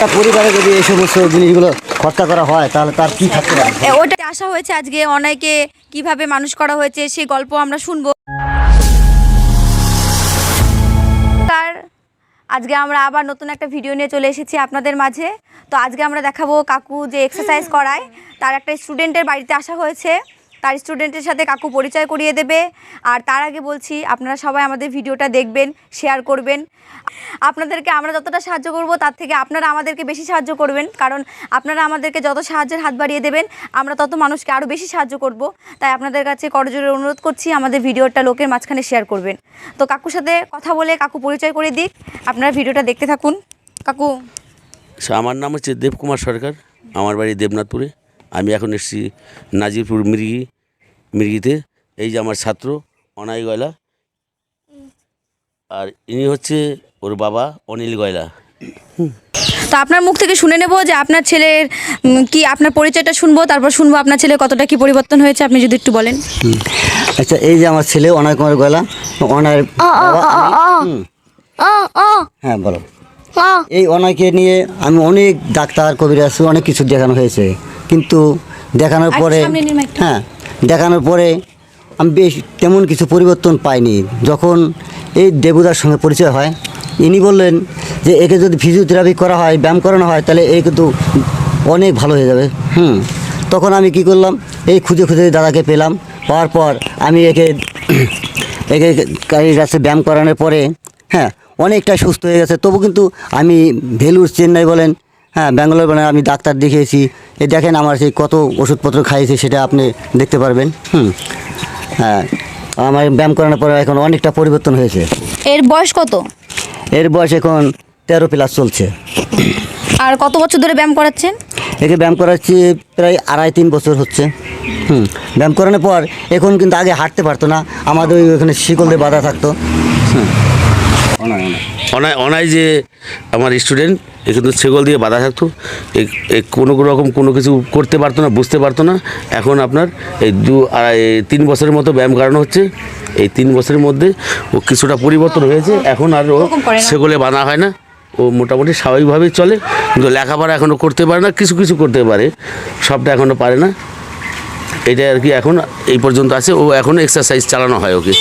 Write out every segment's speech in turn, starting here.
একটা পরিবারে যদি এই সমস্ত জিনিসগুলো খরচা করা হয় তাহলে তার কি থাকতে পারে? ওটা আসা হয়েছে আজকে অনাইকে কিভাবে মানুষ করা হয়েছে সেই গল্প আমরা শুনবো। আজকে আমরা আবার নতুন একটা ভিডিও নিয়ে চলে এসেছি আপনাদের মাঝে। তো আজকে আমরা দেখাবো কাকু যে এক্সারসাইজ করায়, তার একটা স্টুডেন্টের বাড়িতে আসা হয়েছে, তার স্টুডেন্টের সাথে কাকু পরিচয় করিয়ে দেবে। আর তার আগে বলছি আপনারা সবাই আমাদের ভিডিওটা দেখবেন, শেয়ার করবেন। আপনাদেরকে আমরা যতটা সাহায্য করব তার থেকে আপনারা আমাদেরকে বেশি সাহায্য করবেন, কারণ আপনারা আমাদেরকে যত সাহায্যের হাত বাড়িয়ে দেবেন আমরা তত মানুষকে আরও বেশি সাহায্য করব। তাই আপনাদের কাছে করজোড়ে অনুরোধ করছি আমাদের ভিডিওটা লোকের মাঝখানে শেয়ার করবেন। তো কাকুর সাথে কথা বলে কাকু পরিচয় করে দিক, আপনারা ভিডিওটা দেখতে থাকুন। কাকু, আমার নাম হচ্ছে দেবকুমার সরকার, আমার বাড়ি দেবনাথপুরে। আমি এখন এসেছি নাজিরপুর মৃগীতে। এই যে আমার ছাত্র অনাই গয়লা, আর ইনি হচ্ছে ওর বাবা অনিল গয়লা। তো আপনার মুখ থেকে শুনে নেব যে আপনার ছেলের কি, আপনার পরিচয়টা শুনবো, তারপর শুনবো আপনার ছেলে কতটা কি পরিবর্তন হয়েছে, আপনি যদি একটু বলেন। আচ্ছা, এই যে আমার ছেলে অনয় কুমার গয়লা, অনয়ের হ্যাঁ বলো। এই অনয়কে নিয়ে আমি অনেক ডাক্তার কবিরাজ অনেক কিছু দেখানো হয়েছে, কিন্তু দেখানোর পরে দেখানোর পরে আমি বেশ তেমন কিছু পরিবর্তন পাইনি। যখন এই দেবুদার সঙ্গে পরিচয় হয়, ইনি বললেন যে একে যদি ফিজিওথেরাপি করা হয়, ব্যায়াম করানো হয়, তাহলে এই কিন্তু অনেক ভালো হয়ে যাবে। তখন আমি কি করলাম, এই খুঁজে খুঁজে দাদাকে পেলাম। পাওয়ার পর আমি একে কাছে ব্যায়াম করানোর পরে অনেকটা সুস্থ হয়ে গেছে। তবু কিন্তু আমি ভেলুর, চেন্নাই বলেন, ব্যাঙ্গালোর বলেন, আমি ডাক্তার দেখিয়েছি। এই দেখেন আমার সেই কত ওষুধপত্র খাইয়েছি, সেটা আপনি দেখতে পারবেন। আমার ব্যায়াম করানোর পরে এখন অনেকটা পরিবর্তন হয়েছে। এর বয়স কত? এর বয়স এখন 13+ চলছে। আর কত বছর ধরে ব্যায়াম করাচ্ছেন? একে ব্যায়াম করাচ্ছি প্রায় 2.5-3 বছর হচ্ছে। ব্যায়াম করানোর পর এখন কিন্তু আগে হাঁটতে পারতো না, আমাদের ওইখানে শিকল দিয়ে বাঁধা থাকতো। অনাই যে আমার স্টুডেন্ট, এ কিন্তু ছেগল দিয়ে বাঁধা থাকতো, কোনো রকম কোনো কিছু করতে পারতো না, বুঝতে পারতো না। এখন আপনার এই 2-3 বছরের মতো ব্যায়াম করানো হচ্ছে। এই 3 বছরের মধ্যে ও কিছুটা পরিবর্তন হয়েছে। এখন আর ও ছেগলে বাঁধা হয় না, ও মোটামুটি স্বাভাবিকভাবেই চলে। কিন্তু লেখাপড়া এখনও করতে পারে না, কিছু কিছু করতে পারে, সবটা এখনও পারে না। এটা আর কি এখন এই পর্যন্ত আছে। ও এখনও এক্সারসাইজ চালানো হয় ওকে।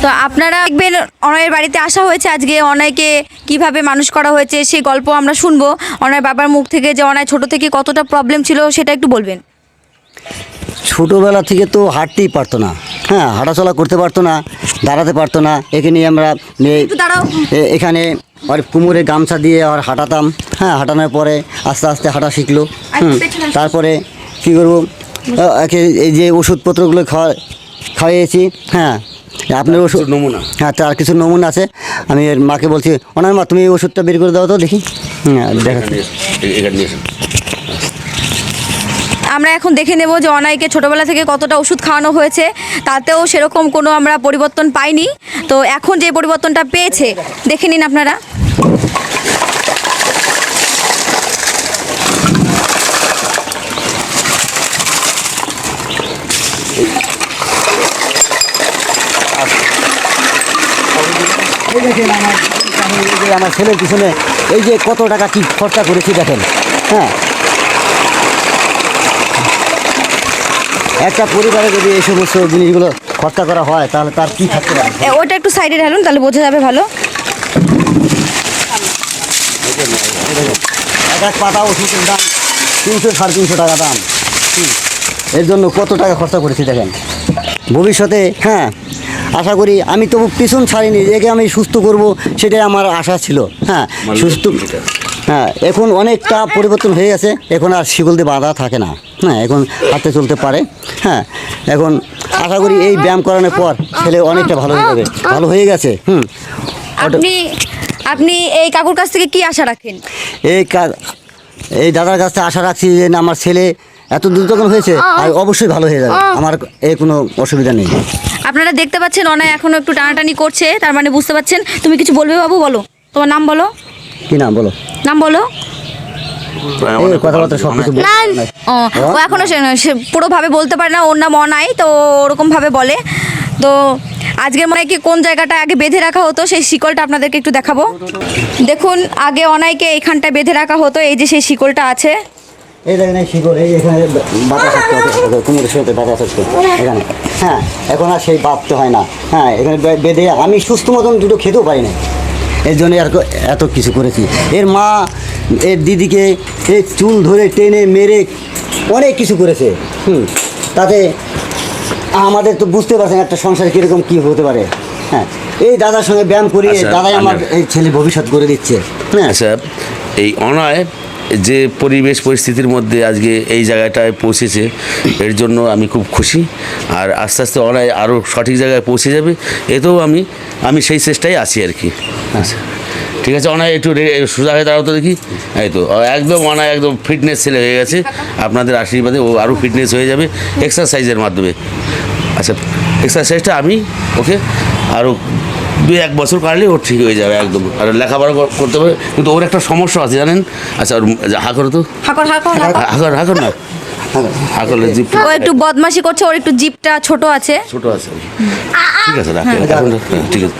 তো আপনারা দেখবেন অনয়ের বাড়িতে আসা হয়েছে আজকে, অনয়কে কিভাবে মানুষ করা হয়েছে সেই গল্প আমরা শুনবো অনয় বাবার মুখ থেকে, যে অনয় ছোট থেকে কতটা প্রবলেম ছিল সেটা একটু বলবেন। ছোটোবেলা থেকে তো হাঁটতেই পারতো না, হাঁটাচলা করতে পারতো না, দাঁড়াতে পারতো না। একে নিয়ে আমরা এখানে আর কুমোরে গামছা দিয়ে আর হাঁটাতাম। হাঁটানোর পরে আস্তে আস্তে হাঁটা শিখলো। তারপরে কী করবো, একে এই যে ওষুধপত্রগুলো খাইয়েছি। আপনার ওষুধ নমুনা, তার কিছু নমুনা আছে। আমি এর মাকে বলছি, ওনার মা তুমি এই ওষুধটা বের করে দাও তো দেখি। আমরা এখন দেখে নেব যে অনাইকে ছোটোবেলা থেকে কতটা ওষুধ খাওয়ানো হয়েছে, তাতেও সেরকম কোনো আমরা পরিবর্তন পাইনি। তো এখন যে পরিবর্তনটা পেয়েছে দেখে নিন আপনারা। আমার ছেলের পিছনে এই যে কত টাকা কি খরচা করেছি দেখেন। একটা পরিবারে যদি এই সমস্ত জিনিসগুলো খরচা করা হয় তাহলে তার কি থাকতে পারে? ওটা একটু সাইডে ঢালুন, তাহলে বোঝা যাবে ভালো। এক এক পাতা ওষুধের দাম 300-350 টাকা দাম। এর জন্য কত টাকা খরচা করেছি দেখেন। ভবিষ্যতে আশা করি আমি তবু পিছন ছাড়িনি, একে আমি সুস্থ করব, সেটাই আমার আশা ছিল। সুস্থ এখন অনেকটা পরিবর্তন হয়ে গেছে। এখন আর শিকল দিয়ে বাঁধা থাকে না, এখন হাঁটতে চলতে পারে। এখন আশা করি এই ব্যায়াম করানোর পর ছেলে অনেকটা ভালো হয়ে যাবে, ভালো হয়ে গেছে। আপনি এই কাকুর কাছ থেকে কি আশা রাখেন? এই দাদার কাছ থেকে আশা রাখছি যে আমার ছেলে এত দ্রুত হয়েছে আর অবশ্যই ভালো হয়ে যাবে, আমার এই কোনো অসুবিধা নেই। আপনারা দেখতে পাচ্ছেন অনায় এখনো একটু টানাটানি করছে, তার মানে বুঝতে পাচ্ছেন। তুমি কিছু বলবে বাবু? বলো, তোমার নাম বলো। কি নাম বলো? নাম বলো। কথাবার্তা সব কিছু ও এখনো পুরোভাবে বলতে পারে না, ওর নাম অনাই, তো ওরকমভাবে বলে। তো আজকের মনে হয় কি কোন জায়গাটা আগে বেঁধে রাখা হতো সেই শিকলটা আপনাদেরকে একটু দেখাবো। দেখুন আগে অনাইকে এইখানটায় বেঁধে রাখা হতো, এই যে সেই শিকলটা আছে। এই দেখেন এই শিকড়, এই এখানে বাতা থাকতো, কুমড়োর সাথে বাতা থাকতো এখানে। হ্যাঁ, এখন আর সেই বাঁধতে হয় না। হ্যাঁ, এখানে বেঁধে আমি সুস্থ মতন দুটো খেতেও পারি না, এর জন্য আর এত কিছু করেছি। এর মা এর দিদিকে এই চুল ধরে টেনে মেরে অনেক কিছু করেছে। তাতে আমাদের তো বুঝতে পারছেন একটা সংসার কীরকম কী হতে পারে। হ্যাঁ, এই দাদার সঙ্গে ব্যায়াম করিয়ে আচ্ছা, দাদাই আমার এই ছেলে ভবিষ্যৎ করে দিচ্ছে। হ্যাঁ, আচ্ছা, এই অনয় যে পরিবেশ পরিস্থিতির মধ্যে আজকে এই জায়গাটায় পৌঁছেছে, এর জন্য আমি খুব খুশি। আর আস্তে আস্তে অনয় আরও সঠিক জায়গায় পৌঁছে যাবে, এতেও আমি সেই চেষ্টায় আছি আর কি। আচ্ছা, ঠিক আছে অনয়, একটু সোজা হয়ে দাঁড়াও তো দেখি। এই তো একদম অনয় একদম ফিটনেস ছেলে হয়ে গেছে, আপনাদের আশীর্বাদে ও আরও ফিটনেস হয়ে যাবে এক্সারসাইজের মাধ্যমে। আচ্ছা, এক্সারসাইজটা আমি ওকে আরও 2-1 বছর কাটলে ওর ঠিক হয়ে যাবে একদম। আর লেখাপড়া করতে হবে, কিন্তু ওর একটা সমস্যা আছে জানেন। আচ্ছা, ওর হা করো তো, হাকর না হাকর জিপ ও একটু বদমাশি করছে, ওর একটু জিপটা ছোট আছে। ছোট আছে, ঠিক আছে রাখেন এখন। ঠিক আছে,